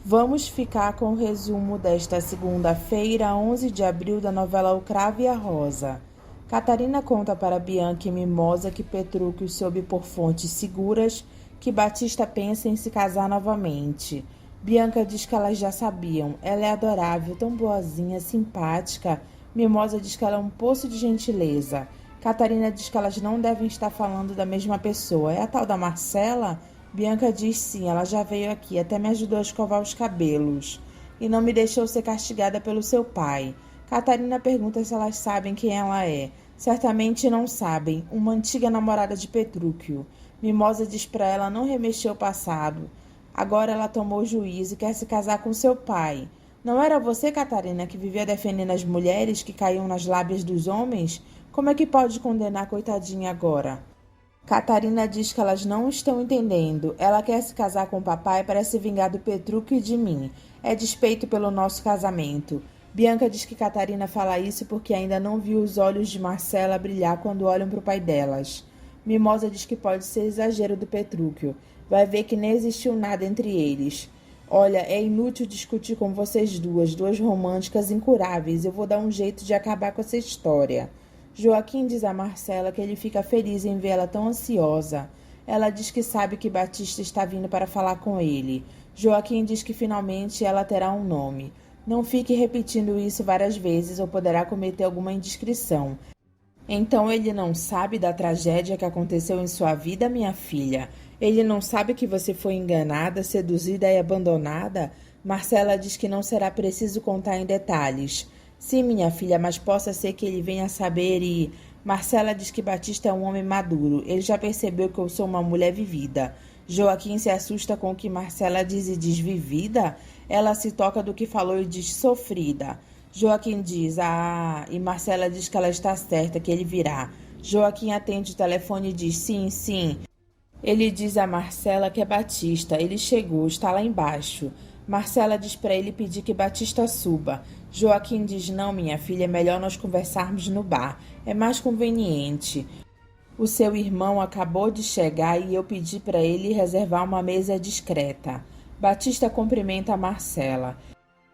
Vamos ficar com o resumo desta segunda-feira, 11 de abril, da novela O Cravo e a Rosa. Catarina conta para Bianca e Mimosa que Petrúquio soube por fontes seguras que Batista pensa em se casar novamente. Bianca diz que elas já sabiam. Ela é adorável, tão boazinha, simpática. Mimosa diz que ela é um poço de gentileza. Catarina diz que elas não devem estar falando da mesma pessoa. É a tal da Marcela? Bianca diz sim, ela já veio aqui, até me ajudou a escovar os cabelos. E não me deixou ser castigada pelo seu pai. Catarina pergunta se elas sabem quem ela é. Certamente não sabem, uma antiga namorada de Petrúquio. Mimosa diz para ela não remexer o passado. Agora ela tomou juízo e quer se casar com seu pai. Não era você, Catarina, que vivia defendendo as mulheres que caíam nas lábias dos homens? Como é que pode condenar a coitadinha agora? Catarina diz que elas não estão entendendo. Ela quer se casar com o papai para se vingar do Petrúquio e de mim. É despeito pelo nosso casamento. Bianca diz que Catarina fala isso porque ainda não viu os olhos de Marcela brilhar quando olham para o pai delas. Mimosa diz que pode ser exagero do Petrúquio. Vai ver que nem existiu nada entre eles. Olha, é inútil discutir com vocês duas românticas incuráveis. Eu vou dar um jeito de acabar com essa história. Joaquim diz a Marcela que ele fica feliz em vê-la tão ansiosa. Ela diz que sabe que Batista está vindo para falar com ele. Joaquim diz que finalmente ela terá um nome. Não fique repetindo isso várias vezes ou poderá cometer alguma indiscrição. Então ele não sabe da tragédia que aconteceu em sua vida, minha filha? Ele não sabe que você foi enganada, seduzida e abandonada? Marcela diz que não será preciso contar em detalhes. Sim, minha filha, mas possa ser que ele venha saber e... Marcela diz que Batista é um homem maduro. Ele já percebeu que eu sou uma mulher vivida. Joaquim se assusta com o que Marcela diz e diz vivida? Ela se toca do que falou e diz sofrida. Joaquim diz, e Marcela diz que ela está certa, que ele virá. Joaquim atende o telefone e diz, sim, sim. Ele diz a Marcela que é Batista. Ele chegou, está lá embaixo. Marcela diz para ele pedir que Batista suba. Joaquim diz, não, minha filha, é melhor nós conversarmos no bar. É mais conveniente. O seu irmão acabou de chegar e eu pedi para ele reservar uma mesa discreta. Batista cumprimenta a Marcela.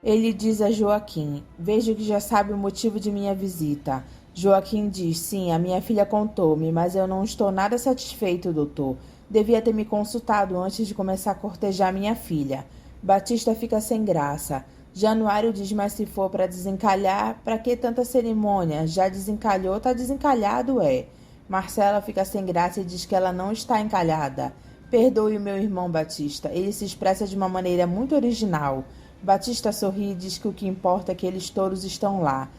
Ele diz a Joaquim, vejo que já sabe o motivo de minha visita. Joaquim diz, sim, a minha filha contou-me, mas eu não estou nada satisfeito, doutor. Devia ter me consultado antes de começar a cortejar minha filha. Batista fica sem graça. Januário diz, mas se for para desencalhar, para que tanta cerimônia? Já desencalhou, tá desencalhado, é. Marcela fica sem graça e diz que ela não está encalhada. Perdoe o meu irmão Batista, ele se expressa de uma maneira muito original. Batista sorri e diz que o que importa é que eles todos estão lá,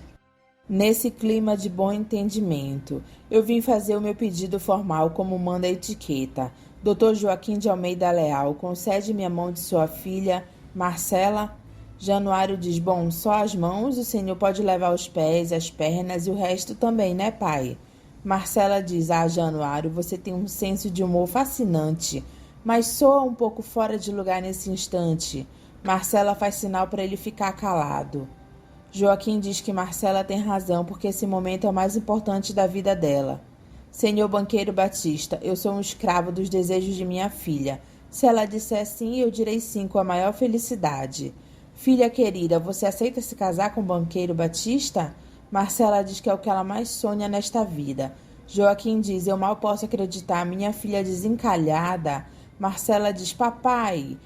nesse clima de bom entendimento. Eu vim fazer o meu pedido formal como manda a etiqueta. Dr. Joaquim de Almeida Leal, concede-me a mão de sua filha, Marcela. Januário diz, bom, só as mãos, o senhor pode levar os pés, as pernas e o resto também, né, pai? Marcela diz, Januário, você tem um senso de humor fascinante, mas soa um pouco fora de lugar nesse instante. Marcela faz sinal para ele ficar calado. Joaquim diz que Marcela tem razão, porque esse momento é o mais importante da vida dela. Senhor banqueiro Batista, eu sou um escravo dos desejos de minha filha. Se ela disser sim, eu direi sim com a maior felicidade. Filha querida, você aceita se casar com o banqueiro Batista? Marcela diz que é o que ela mais sonha nesta vida. Joaquim diz, eu mal posso acreditar, minha filha desencalhada. Marcela diz, papai.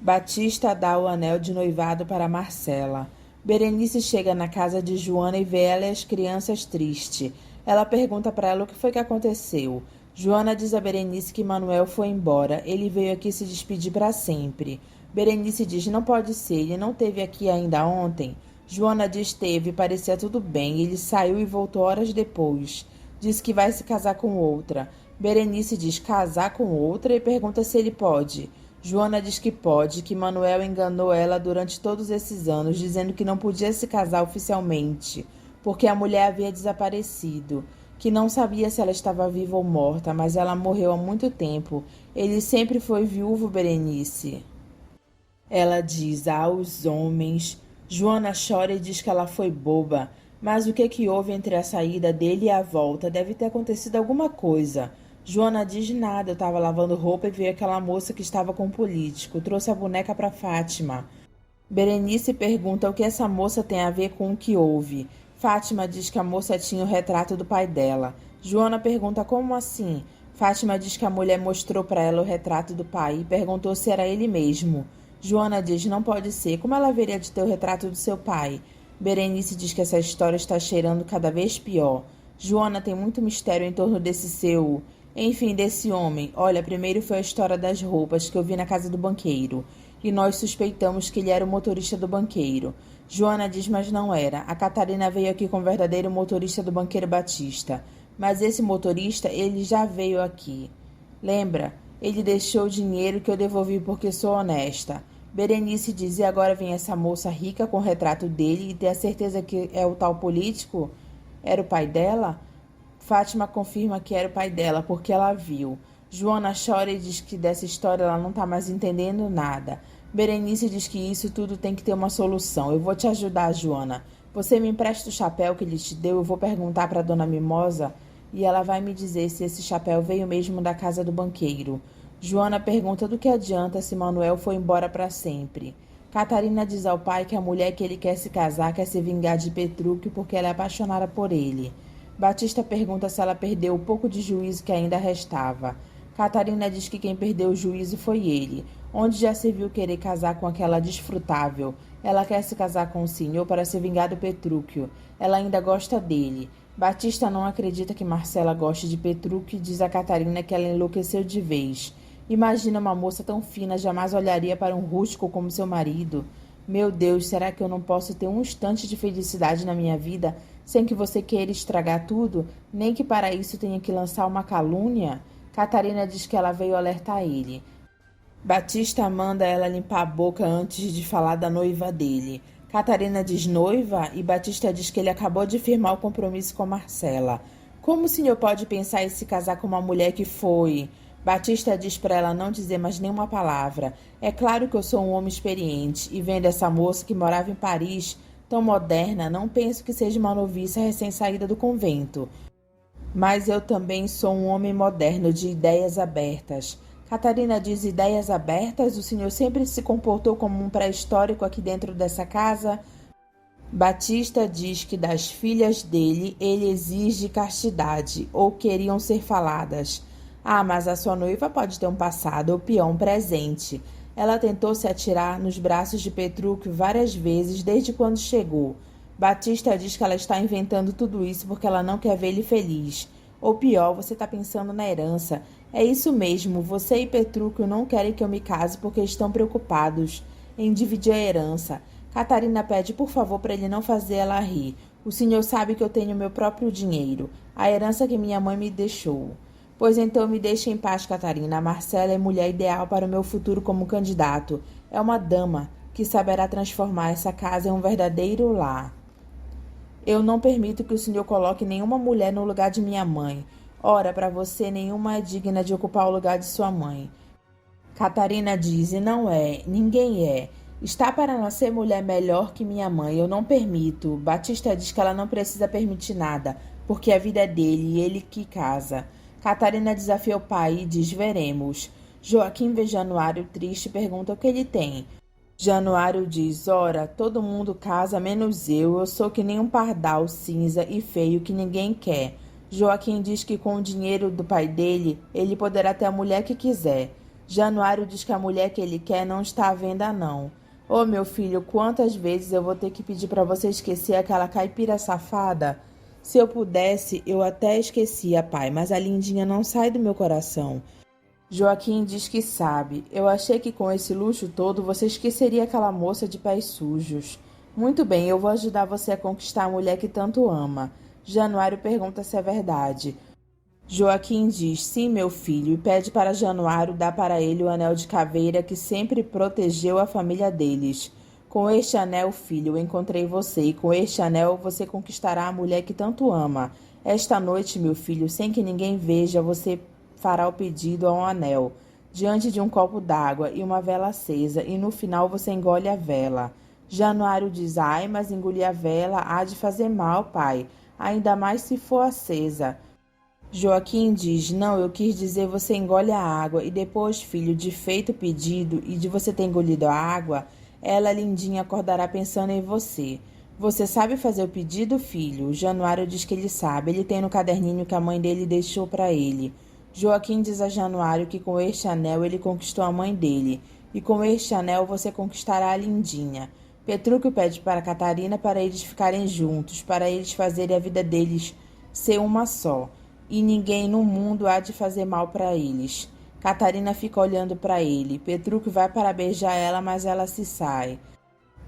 Batista dá o anel de noivado para Marcela. Berenice chega na casa de Joana e vê ela e as crianças tristes. Ela pergunta para ela o que foi que aconteceu. Joana diz a Berenice que Manuel foi embora. Ele veio aqui se despedir para sempre. Berenice diz, não pode ser, ele não esteve aqui ainda ontem. Joana diz, teve, parecia tudo bem. Ele saiu e voltou horas depois. Diz que vai se casar com outra. Berenice diz, casar com outra? E pergunta se ele pode. Joana diz que pode, que Manuel enganou ela durante todos esses anos, dizendo que não podia se casar oficialmente, porque a mulher havia desaparecido, que não sabia se ela estava viva ou morta, mas ela morreu há muito tempo. Ele sempre foi viúvo, Berenice. Ela diz, os homens. Joana chora e diz que ela foi boba. Mas o que houve entre a saída dele e a volta? Deve ter acontecido alguma coisa. Joana diz nada, eu estava lavando roupa e veio aquela moça que estava com o político. Trouxe a boneca para Fátima. Berenice pergunta o que essa moça tem a ver com o que houve. Fátima diz que a moça tinha o retrato do pai dela. Joana pergunta como assim? Fátima diz que a mulher mostrou para ela o retrato do pai e perguntou se era ele mesmo. Joana diz não pode ser. Como ela haveria de ter o retrato do seu pai? Berenice diz que essa história está cheirando cada vez pior. Joana tem muito mistério em torno desse seu... Enfim, desse homem. Olha, primeiro foi a história das roupas que eu vi na casa do banqueiro. E nós suspeitamos que ele era o motorista do banqueiro. Joana diz, mas não era. A Catarina veio aqui com o verdadeiro motorista do banqueiro Batista. Mas esse motorista, ele já veio aqui. Lembra? Ele deixou o dinheiro que eu devolvi porque sou honesta. Berenice diz, e agora vem essa moça rica com o retrato dele e ter a certeza que é o tal político? Era o pai dela? Fátima confirma que era o pai dela, porque ela viu. Joana chora e diz que dessa história ela não está mais entendendo nada. Berenice diz que isso tudo tem que ter uma solução. Eu vou te ajudar, Joana. Você me empresta o chapéu que ele te deu, eu vou perguntar para Dona Mimosa e ela vai me dizer se esse chapéu veio mesmo da casa do banqueiro. Joana pergunta do que adianta se Manuel foi embora para sempre. Catarina diz ao pai que a mulher que ele quer se casar quer se vingar de Petrúquio porque ela é apaixonada por ele. Batista pergunta se ela perdeu o pouco de juízo que ainda restava. Catarina diz que quem perdeu o juízo foi ele, onde já se viu querer casar com aquela desfrutável. Ela quer se casar com o senhor para se vingar do Petrúquio. Ela ainda gosta dele. Batista não acredita que Marcela goste de Petrúquio e diz a Catarina que ela enlouqueceu de vez. Imagina uma moça tão fina, jamais olharia para um rústico como seu marido. Meu Deus, será que eu não posso ter um instante de felicidade na minha vida sem que você queira estragar tudo? Nem que para isso tenha que lançar uma calúnia? Catarina diz que ela veio alertar ele. Batista manda ela limpar a boca antes de falar da noiva dele. Catarina diz noiva e Batista diz que ele acabou de firmar o compromisso com Marcela. Como o senhor pode pensar em se casar com uma mulher que foi... Batista diz para ela não dizer mais nenhuma palavra. É claro que eu sou um homem experiente e vendo essa moça que morava em Paris, tão moderna, não penso que seja uma noviça recém-saída do convento. Mas eu também sou um homem moderno de ideias abertas. Catarina diz ideias abertas? O senhor sempre se comportou como um pré-histórico aqui dentro dessa casa? Batista diz que das filhas dele ele exige castidade, ou queriam ser faladas. Ah, mas a sua noiva pode ter um passado, ou pior, um presente. Ela tentou se atirar nos braços de Petrúquio várias vezes desde quando chegou. Batista diz que ela está inventando tudo isso porque ela não quer ver ele feliz. Ou pior, você está pensando na herança. É isso mesmo, você e Petrúquio não querem que eu me case porque estão preocupados em dividir a herança. Catarina pede por favor para ele não fazer ela rir. O senhor sabe que eu tenho meu próprio dinheiro, a herança que minha mãe me deixou. Pois então me deixe em paz, Catarina. A Marcela é mulher ideal para o meu futuro como candidato. É uma dama que saberá transformar essa casa em um verdadeiro lar. Eu não permito que o senhor coloque nenhuma mulher no lugar de minha mãe. Ora, para você, nenhuma é digna de ocupar o lugar de sua mãe. Catarina diz, e não é, ninguém é. Está para nascer mulher melhor que minha mãe, eu não permito. Batista diz que ela não precisa permitir nada, porque a vida é dele e ele que casa. Catarina desafia o pai e diz, veremos. Joaquim vê Januário triste e pergunta o que ele tem. Januário diz, ora, todo mundo casa menos eu sou que nem um pardal cinza e feio que ninguém quer. Joaquim diz que com o dinheiro do pai dele, ele poderá ter a mulher que quiser. Januário diz que a mulher que ele quer não está à venda não. Ô meu filho, quantas vezes eu vou ter que pedir para você esquecer aquela caipira safada? Se eu pudesse, eu até esquecia, pai, mas a lindinha não sai do meu coração. Joaquim diz que sabe. Eu achei que com esse luxo todo você esqueceria aquela moça de pés sujos. Muito bem, eu vou ajudar você a conquistar a mulher que tanto ama. Januário pergunta se é verdade. Joaquim diz, sim, meu filho, e pede para Januário dar para ele o anel de caveira que sempre protegeu a família deles. Com este anel, filho, eu encontrei você, e com este anel você conquistará a mulher que tanto ama. Esta noite, meu filho, sem que ninguém veja, você fará o pedido a um anel, diante de um copo d'água e uma vela acesa, e no final você engole a vela. Januário diz, ai, mas engolir a vela há de fazer mal, pai, ainda mais se for acesa. Joaquim diz: não, eu quis dizer você engole a água. E depois, filho, de feito o pedido e de você ter engolido a água, ela, lindinha, acordará pensando em você. Você sabe fazer o pedido, filho? O Januário diz que ele sabe. Ele tem no caderninho que a mãe dele deixou para ele. Joaquim diz a Januário que com este anel ele conquistou a mãe dele. E com este anel você conquistará a lindinha. Petrúquio pede para Catarina para eles ficarem juntos, para eles fazerem a vida deles ser uma só. E ninguém no mundo há de fazer mal para eles. Catarina fica olhando para ele. Petrúquio vai para beijar ela, mas ela se sai.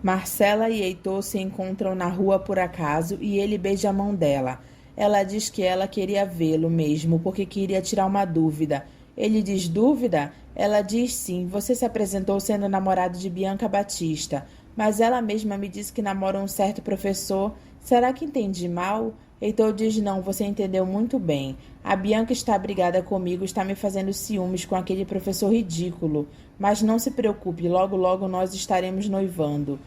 Marcela e Heitor se encontram na rua por acaso e ele beija a mão dela. Ela diz que ela queria vê-lo mesmo, porque queria tirar uma dúvida. Ele diz: dúvida? Ela diz sim, você se apresentou sendo namorado de Bianca Batista, mas ela mesma me disse que namora um certo professor. Será que entendi mal? Heitor diz: não, você entendeu muito bem. A Bianca está brigada comigo, está me fazendo ciúmes com aquele professor ridículo. Mas não se preocupe, logo logo nós estaremos noivando.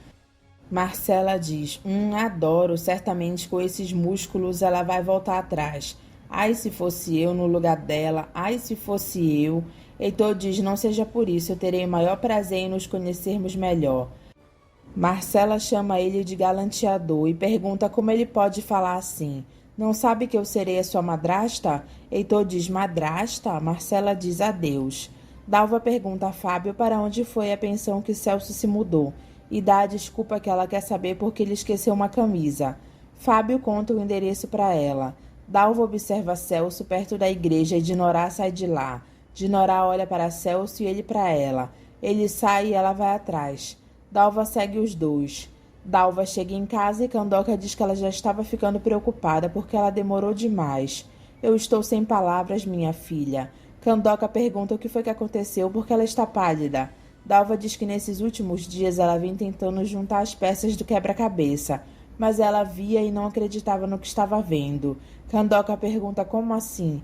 Marcela diz: adoro, certamente com esses músculos ela vai voltar atrás. Ai, se fosse eu no lugar dela, ai, se fosse eu. Heitor diz: não seja por isso, eu terei o maior prazer em nos conhecermos melhor. Marcela chama ele de galanteador e pergunta como ele pode falar assim. Não sabe que eu serei a sua madrasta? Heitor diz: madrasta? Marcela diz: adeus. Dalva pergunta a Fábio para onde foi a pensão que Celso se mudou e dá a desculpa que ela quer saber porque ele esqueceu uma camisa. Fábio conta o endereço para ela. Dalva observa Celso perto da igreja e Dinorá sai de lá. Dinorá olha para Celso e ele para ela. Ele sai e ela vai atrás. Dalva segue os dois. Dalva chega em casa e Candoca diz que ela já estava ficando preocupada porque ela demorou demais. Eu estou sem palavras, minha filha. Candoca pergunta o que foi que aconteceu porque ela está pálida. Dalva diz que nesses últimos dias ela vem tentando juntar as peças do quebra-cabeça, mas ela via e não acreditava no que estava vendo. Candoca pergunta como assim?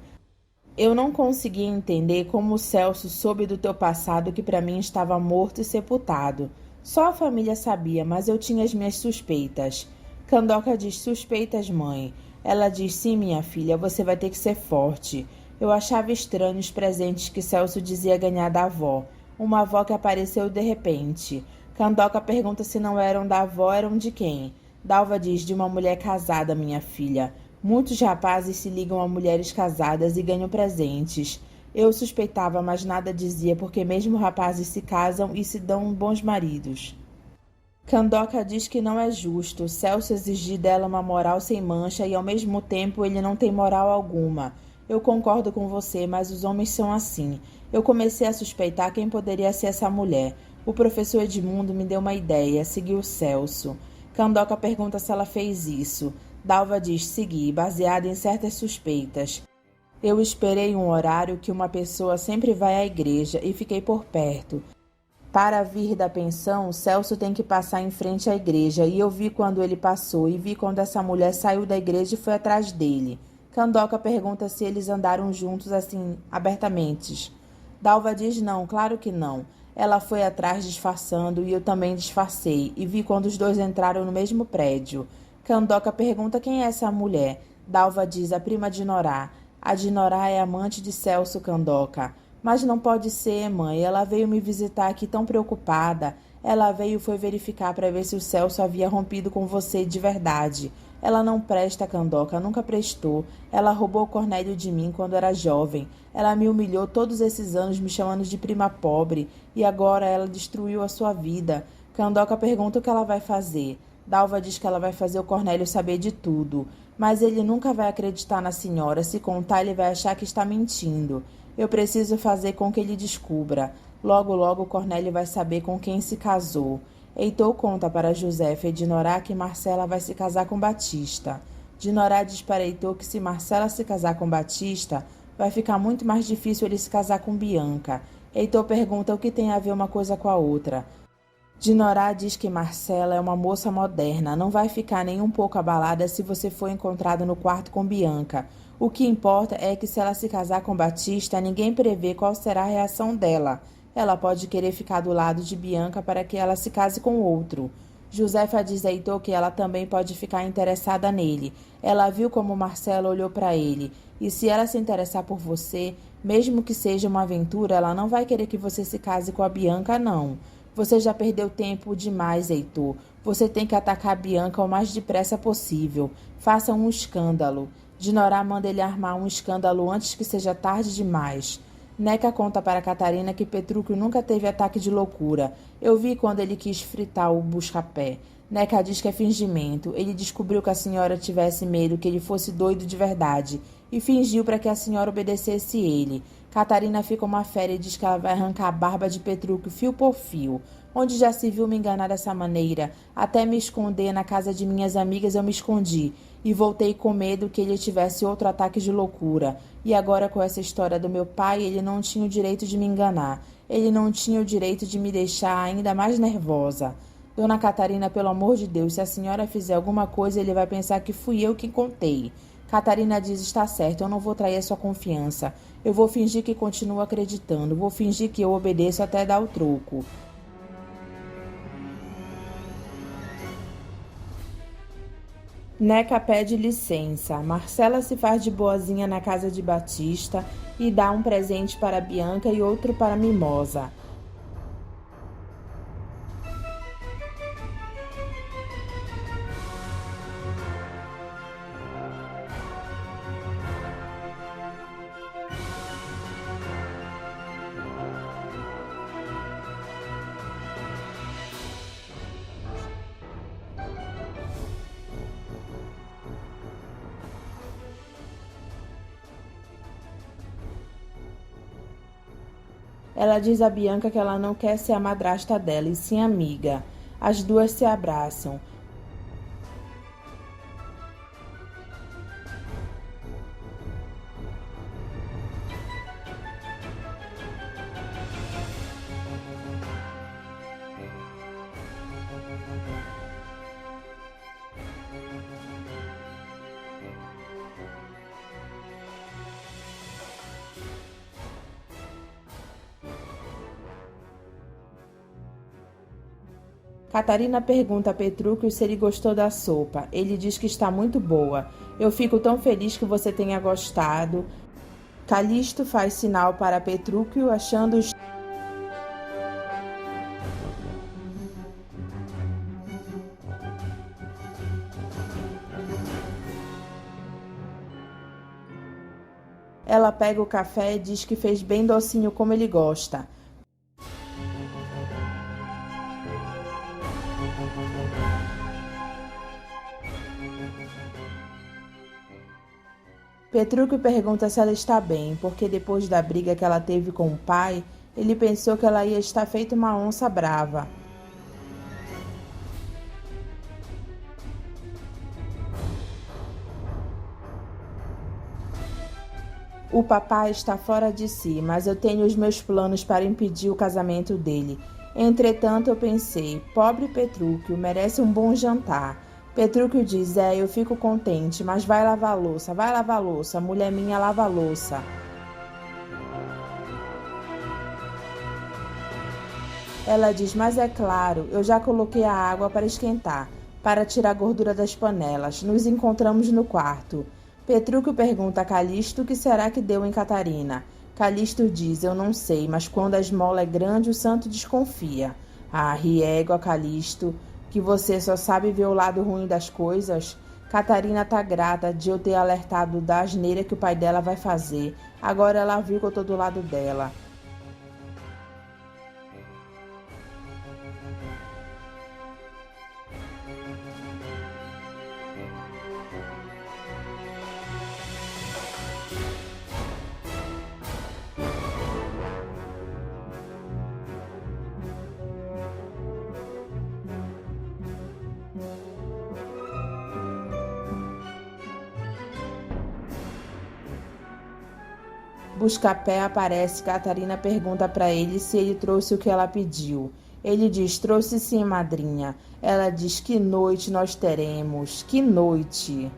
Eu não conseguia entender como o Celso soube do teu passado que para mim estava morto e sepultado. Só a família sabia, mas eu tinha as minhas suspeitas. Candoca diz: suspeitas, mãe. Ela diz: sim, minha filha, você vai ter que ser forte. Eu achava estranho os presentes que Celso dizia ganhar da avó. Uma avó que apareceu de repente. Candoca pergunta se não eram da avó, eram de quem? Dalva diz: de uma mulher casada, minha filha. Muitos rapazes se ligam a mulheres casadas e ganham presentes. Eu suspeitava, mas nada dizia, porque mesmo rapazes se casam e se dão bons maridos. Candoca diz que não é justo Celso exigir dela uma moral sem mancha e ao mesmo tempo ele não tem moral alguma. Eu concordo com você, mas os homens são assim. Eu comecei a suspeitar quem poderia ser essa mulher. O professor Edmundo me deu uma ideia, seguiu Celso. Candoca pergunta se ela fez isso. Dalva diz: segui, baseada em certas suspeitas. Eu esperei um horário que uma pessoa sempre vai à igreja e fiquei por perto. Para vir da pensão, Celso tem que passar em frente à igreja e eu vi quando ele passou e vi quando essa mulher saiu da igreja e foi atrás dele. Candoca pergunta se eles andaram juntos assim, abertamente. Dalva diz: não, claro que não. Ela foi atrás disfarçando e eu também disfarcei e vi quando os dois entraram no mesmo prédio. Candoca pergunta quem é essa mulher. Dalva diz: a prima de Norá. A de Norá é amante de Celso, Candoca. Mas não pode ser, mãe. Ela veio me visitar aqui tão preocupada. Ela veio e foi verificar para ver se o Celso havia rompido com você de verdade. Ela não presta, Candoca, nunca prestou. Ela roubou o Cornélio de mim quando era jovem. Ela me humilhou todos esses anos me chamando de prima pobre. E agora ela destruiu a sua vida. Candoca pergunta o que ela vai fazer. Dalva diz que ela vai fazer o Cornélio saber de tudo. Mas ele nunca vai acreditar na senhora. Se contar, ele vai achar que está mentindo. Eu preciso fazer com que ele descubra. Logo, logo, o Cornélio vai saber com quem se casou. Heitor conta para Josefa e Dinorá que Marcela vai se casar com Batista. Dinorá diz para Heitor que se Marcela se casar com Batista, vai ficar muito mais difícil ele se casar com Bianca. Heitor pergunta o que tem a ver uma coisa com a outra. Dinorá diz que Marcela é uma moça moderna, não vai ficar nem um pouco abalada se você for encontrado no quarto com Bianca. O que importa é que se ela se casar com Batista, ninguém prevê qual será a reação dela. Ela pode querer ficar do lado de Bianca para que ela se case com outro. Josefa diz a Heitor que ela também pode ficar interessada nele. Ela viu como Marcelo olhou para ele. E se ela se interessar por você, mesmo que seja uma aventura, ela não vai querer que você se case com a Bianca, não. Você já perdeu tempo demais, Heitor. Você tem que atacar a Bianca o mais depressa possível. Faça um escândalo. Dinorá manda ele armar um escândalo antes que seja tarde demais. Neca conta para Catarina que Petrúquio nunca teve ataque de loucura. Eu vi quando ele quis fritar o busca-pé. Neca diz que é fingimento. Ele descobriu que a senhora tivesse medo que ele fosse doido de verdade e fingiu para que a senhora obedecesse ele. Catarina fica uma fera e diz que ela vai arrancar a barba de Petrúquio fio por fio. Onde já se viu me enganar dessa maneira? Até me esconder na casa de minhas amigas eu me escondi. E voltei com medo que ele tivesse outro ataque de loucura. E agora com essa história do meu pai, ele não tinha o direito de me enganar. Ele não tinha o direito de me deixar ainda mais nervosa. Dona Catarina, pelo amor de Deus, se a senhora fizer alguma coisa, ele vai pensar que fui eu que contei. Catarina diz, está certo, eu não vou trair a sua confiança. Eu vou fingir que continuo acreditando. Vou fingir que eu obedeço até dar o troco. Neca pede licença. Marcela se faz de boazinha na casa de Batista e dá um presente para Bianca e outro para Mimosa. Ela diz a Bianca que ela não quer ser a madrasta dela, e sim amiga. As duas se abraçam. Catarina pergunta a Petrúquio se ele gostou da sopa. Ele diz que está muito boa. Eu fico tão feliz que você tenha gostado. Calixto faz sinal para Petrúquio, achando Ela pega o café e diz que fez bem docinho como ele gosta. Petrúquio pergunta se ela está bem, porque depois da briga que ela teve com o pai, ele pensou que ela ia estar feita uma onça brava. O papai está fora de si, mas eu tenho os meus planos para impedir o casamento dele. Entretanto, eu pensei, pobre Petrúquio, merece um bom jantar. Petrúquio diz, eu fico contente, mas vai lavar a louça, mulher minha lava a louça. Ela diz, mas é claro, eu já coloquei a água para esquentar, para tirar a gordura das panelas. Nos encontramos no quarto. Petrúquio pergunta a Calixto o que será que deu em Catarina. Calixto diz, eu não sei, mas quando a esmola é grande, o santo desconfia. Ah, riego a Calixto, que você só sabe ver o lado ruim das coisas. Catarina tá grata de eu ter alertado da asneira que o pai dela vai fazer. Agora ela viu que eu tô do lado dela. Buscapé aparece, Catarina pergunta para ele se ele trouxe o que ela pediu. Ele diz, trouxe sim, madrinha. Ela diz, que noite nós teremos, que noite.